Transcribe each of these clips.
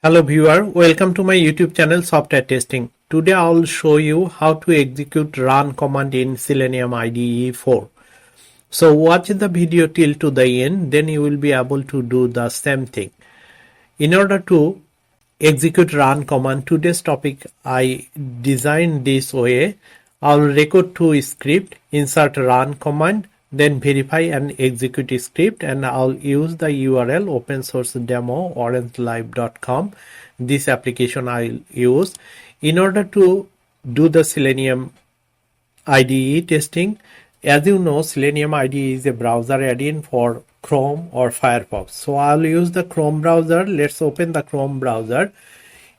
Hello viewer, welcome to my YouTube channel Software Testing. Today I will show you how to execute run command in Selenium IDE 4. So watch the video till to the end, then you will be able to do the same thing. In order to execute run command, today's topic I designed this way. I will record two script, insert run command, then verify and execute script, and I'll use the URL open source demo orangelive.com. This application I'll use in order to do the Selenium IDE testing. As you know, Selenium IDE is a browser add-in for Chrome or Firefox. So I'll use the Chrome browser. Let's open the Chrome browser.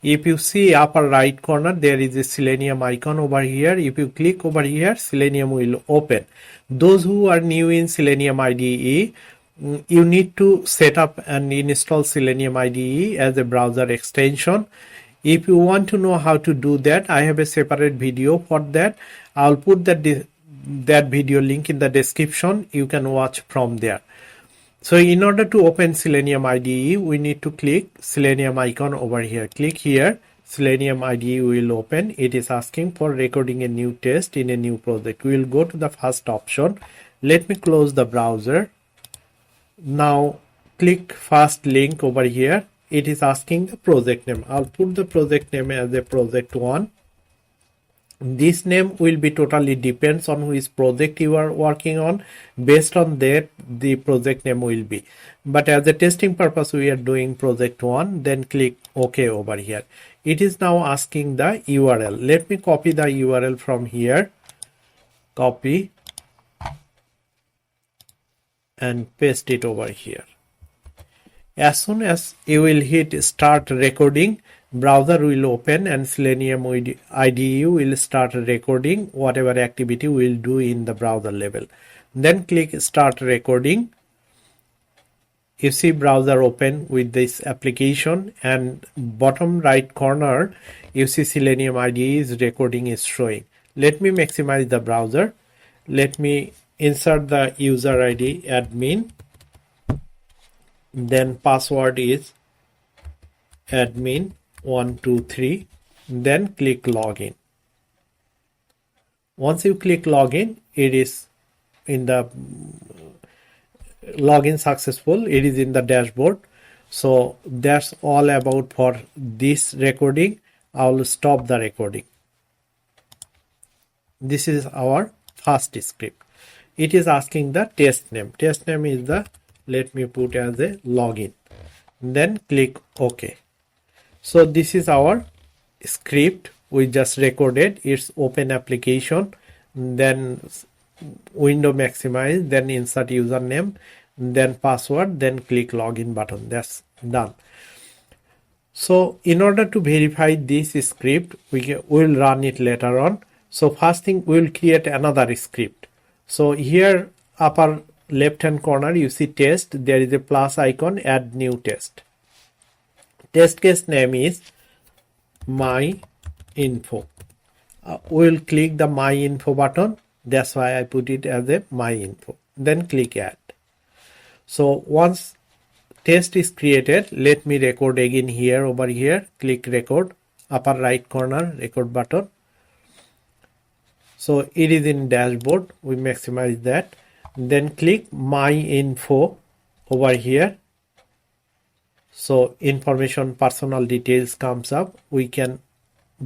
If you see upper right corner, there is a Selenium icon over here. If you click over here, Selenium will open. Those who are new in Selenium IDE, you need to set up and install Selenium IDE as a browser extension. If you want to know how to do that, I have a separate video for that. I'll put that video link in the description. You can watch from there. So in order to open Selenium IDE, we need to click Selenium icon over here. Click here, Selenium IDE will open. It is asking for recording a new test in a new project. We will go to the first option. Let me close the browser. Now click first link over here. It is asking the project name. I'll put the project name as a project 1. This name will be totally depends on which project you are working on. Based on that, the project name will be. But as a testing purpose, we are doing project 1. Then click OK over here. It is now asking the URL. Let me copy the URL from here. Copy and paste it over here. As soon as you will hit start recording, browser will open and Selenium IDE will start recording whatever activity we will do in the browser level. Then click start recording. You see browser open with this application, and bottom right corner you see Selenium IDE is recording is showing. Let me maximize the browser. Let me insert the user ID admin. Then password is admin 123. Then click login. Once you click login, it is in the login successful. It is in the dashboard. So that's all about for this recording. I will stop the recording. This is our first script. It is asking the test name. Test name is the, let me put as a login. Then click OK. So this is our script we just recorded. It's open application. Then window maximize. Then insert username. Then password. Then click login button. That's done. So in order to verify this script, we will run it later on. So first thing, we will create another script. So here upper left hand corner you see test. There is a plus icon, add new test. Test case name is my info. We will click the my info button. That's why I put it as a my info. Then click add. So once test is created, let me record again here over here. Click record, upper right corner record button. So it is in dashboard. We maximize that. Then click my info over here. So information personal details comes up. We can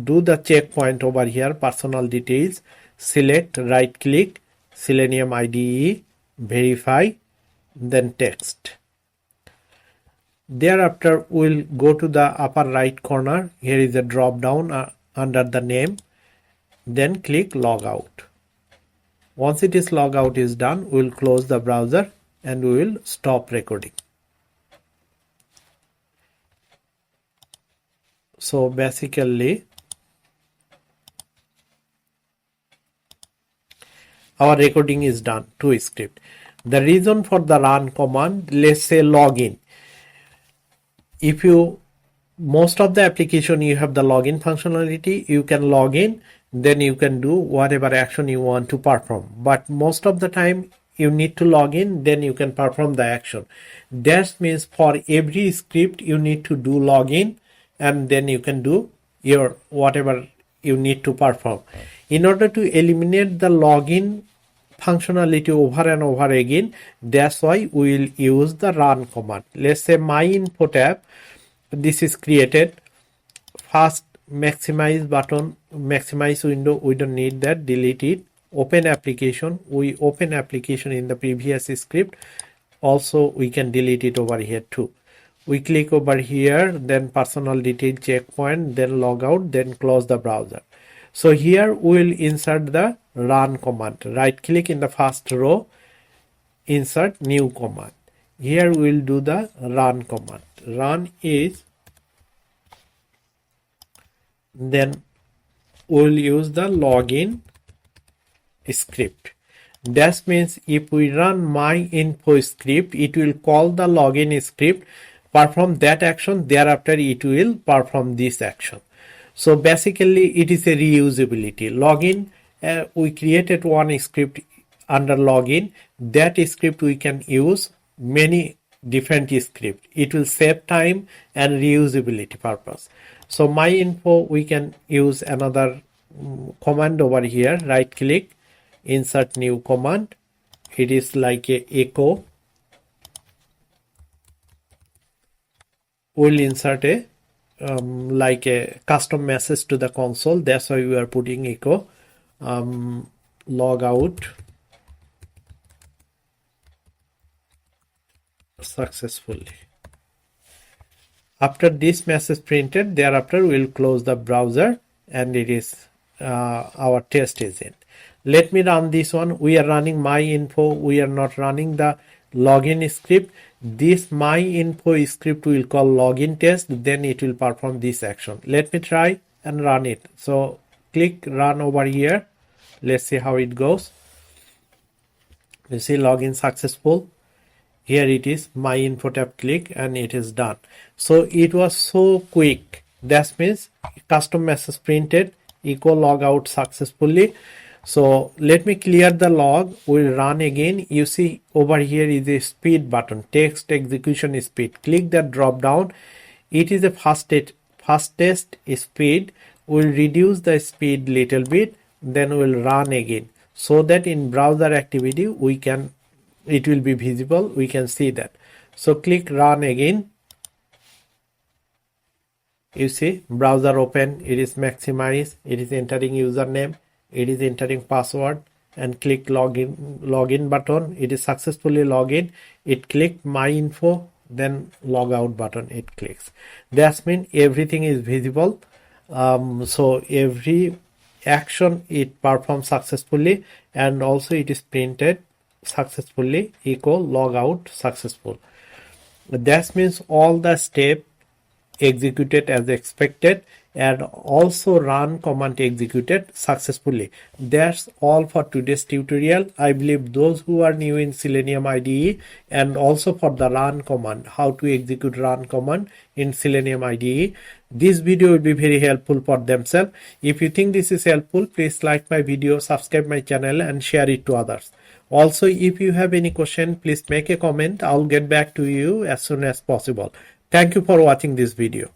do the checkpoint over here, personal details. Select, right click, Selenium IDE, verify, then text. Thereafter we'll go to the upper right corner. Here is a drop down under the name. Then click log out. Once it is log out is done, we will close the browser and we will stop recording. So basically our recording is done to script. The reason for the run command, let's say login. If you most of the application you have the login functionality, you can log in, then you can do whatever action you want to perform. But most of the time you need to log in, then you can perform the action. That means for every script you need to do login, and then you can do your whatever you need to perform. In order to eliminate the login functionality over and over again, that's why we will use the run command. Let's say my info tab, this is created. First maximize button, maximize window, we don't need that, delete it. Open application, we open application in the previous script, also we can delete it over here too. We click over here, then personal detail checkpoint, then log out, then close the browser. So here we will insert the run command. Right click in the first row, insert new command. Here we will do the run command. Run is, then we will use the login script. That means if we run my info script, it will call the login script, perform that action, thereafter it will perform this action. So basically it is a reusability. Login, we created one script under login. That script we can use many different scripts. It will save time and reusability purpose. So my info, we can use another command over here. Right click, insert new command. It is like a echo. We'll insert a like a custom message to the console. That's why we are putting echo. Log out successfully. After this message printed, thereafter we'll close the browser, and it is our test is in. Let me run this one. We are running my info. We are not running the login script. This my info script will call login test, then it will perform this action. Let me try and run it. So click run over here. Let's see how it goes. You see login successful. Here it is, my info tab, click, and it is done. So it was so quick. That means custom message printed, echo log out successfully. So let me clear the log. We'll run again. You see over here is a speed button, text execution speed. Click that drop down. It is a fastest speed. We'll reduce the speed little bit, then we'll run again, so that in browser activity it will be visible. We can see that. So click run again. You see browser open. It is maximized. It is entering username. It is entering password, and click login button. It is successfully login. It clicked my info, then log out button. It clicks. That means everything is visible. So every action it performs successfully, and also it is printed successfully. Echo log out successful. That means all the step executed as expected, and also run command executed successfully. That's all for today's tutorial. I believe those who are new in Selenium IDE, and also for the run command, how to execute run command in Selenium IDE, this video will be very helpful for themselves. If you think this is helpful, please like my video, subscribe my channel, and share it to others. Also, if you have any question, please make a comment. I'll get back to you as soon as possible. Thank you for watching this video.